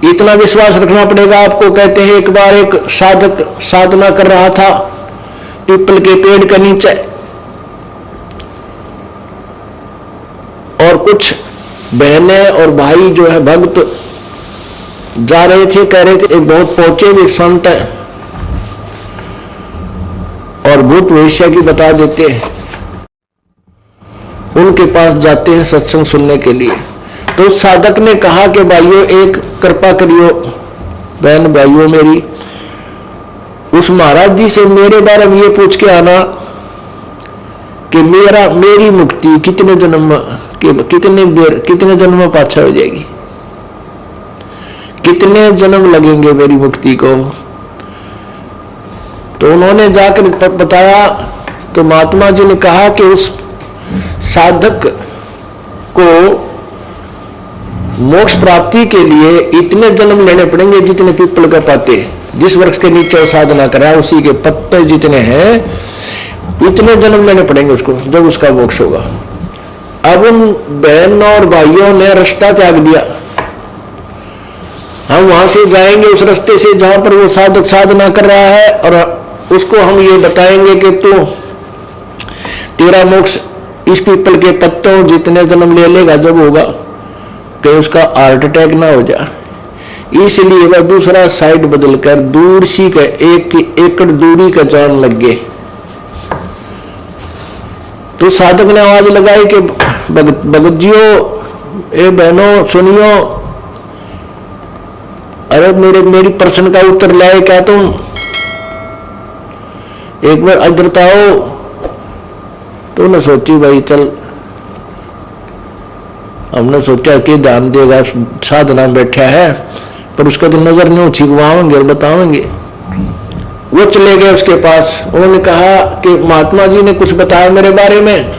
इतना विश्वास रखना पड़ेगा आपको। कहते हैं एक बार एक साधक साधना कर रहा था पीपल के पेड़ के नीचे, और कुछ बहनें और भाई जो है भक्त जा रहे थे, कह रहे थे एक बहुत पहुंचे हुए संत है और भूत भविष्य की बता देते हैं, उनके पास जाते हैं सत्संग सुनने के लिए। तो साधक ने कहा कि भाइयों एक कृपा करियो, बहन भाइयों मेरी, उस महाराज जी से मेरे बारे में ये पूछ के आना कि मेरी मुक्ति कितने जन्म कितने जन्म में पाछा हो जाएगी, कितने जन्म लगेंगे मेरी मुक्ति को। तो उन्होंने जाकर बताया तो महात्मा जी ने कहा कि उस साधक को मोक्ष प्राप्ति के लिए इतने जन्म लेने पड़ेंगे जितने पीपल का पाते, जिस वृक्ष के नीचे साधना करा उसी के पत्ते जितने हैं इतने जन्म लेने पड़ेंगे उसको, जब उसका मोक्ष होगा। अब उन बहनों और भाइयों ने रास्ता त्याग दिया, हम वहां से जाएंगे उस रास्ते से जहां पर वो साधक साधना कर रहा है, और उसको हम ये बताएंगे कि तू तेरा मोक्ष इस पीपल के पत्तों जितने जन्म ले लेगा जब होगा, कहीं उसका हार्ट अटैक ना हो जाए। इसलिए वह दूसरा साइड बदलकर दूर सी का 1 एकड़ दूरी का जान लग गए। तो साधक ने आवाज लगाई कि भगत जियो, ए बहनों सुनियो, अरे मेरी प्रश्न का उत्तर लाए क्या तुम, एक बार अग्रता हो। तो न सोची भाई चल, हमने सोचा कि ध्यान देगा साधना बैठा है, पर उसका तो नजर नहीं छिगवाएंगे और बताएंगे। वो चले गए उसके पास, उन्होंने कहा कि महात्मा जी ने कुछ बताया मेरे बारे में।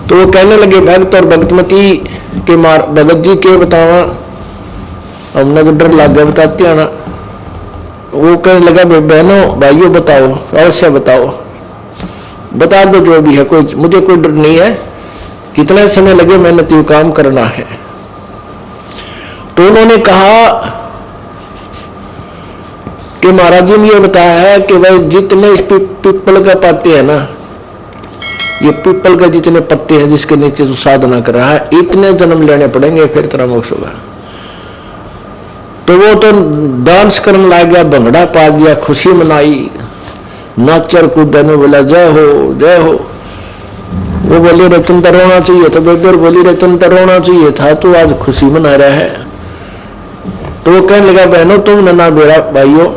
तो वो कहने लगे भक्त और भक्तमती के भगत जी के बतावा, हमने तो डर लग गया बताते आना। वो कहने लगा बहनों भाइयों बताओ, अवश्य बताओ, बता दो जो भी है, मुझे कोई डर नहीं है, कितना समय लगे मेहनत यू काम करना है। तो उन्होंने कहा कि महाराज जी ने ये बताया है कि भाई जितने इस पीपल का पत्ते हैं ना, ये पीपल का जितने पत्ते हैं जिसके नीचे तू साधना कर रहा है, इतने जन्म लेने पड़ेंगे फिर तेरा मोक्ष होगा। तो वो तो डांस करने लग गया, भंगड़ा पा दिया, खुशी मनाई, नाचर कूदन बोला जय हो जय हो। वो बोली रतन तो रोना चाहिए, तो बेबर बोली रतन तो रोना चाहिए था, तो आज खुशी मना रहा है। तो वो कहने लगा बहनों तुम ना बेरा भाइयों,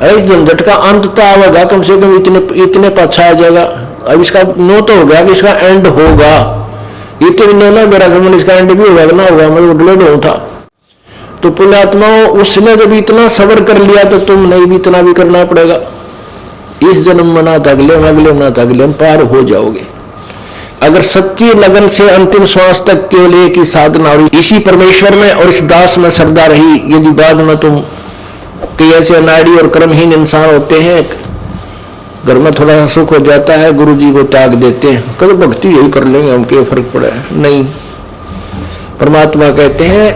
इस झंझट का अंत तो आवेगा, कम से कम इतने पाछा आ जाएगा। अब इसका नो तो हो गया कि इसका एंड होगा, इतने ना मेरा समझ इसका एंड भी होगा ना होगा, मैं डिलेड हो था। तो पुण्यात्माओं उसने जब इतना सब्र कर लिया तो तुम नहीं भी इतना भी करना पड़ेगा। इस जन्म में ना अगले ना अगले पार हो जाओगे, अगर सच्ची लगन से अंतिम श्वास तक केवल एक ही साधना और इसी परमेश्वर में और इस दास में श्रद्धा रही। यदि बाद में तुम कई ऐसे अनाड़ी और कर्महीन इंसान होते हैं, घर में थोड़ा सा सुख हो जाता है, गुरु जी को त्याग देते हैं, कभी भक्ति यही कर लेंगे हम, क्या फर्क पड़ा है। नहीं, परमात्मा कहते हैं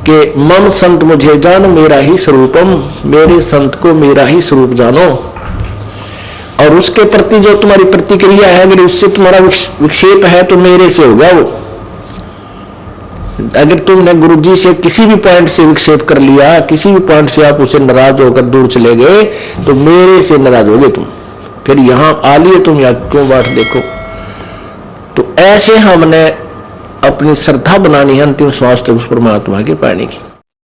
कि मम संत मुझे जान मेरा ही स्वरूपम, मेरे संत को मेरा ही स्वरूप जानो। और उसके प्रति जो तुम्हारी प्रतिक्रिया है, अगर उससे तुम्हारा विक्षेप है तो मेरे से होगा वो। अगर तुमने गुरु जी से किसी भी पॉइंट से विक्षेप कर लिया, किसी भी पॉइंट से आप उसे नाराज होकर दूर चले गए, तो मेरे से नाराज होगे तुम, फिर यहां आ लिए तुम, या क्यों बात देखो। तो ऐसे हमने अपनी श्रद्धा बनानी है अंतिम श्वास तक उस परमात्मा के पाने की।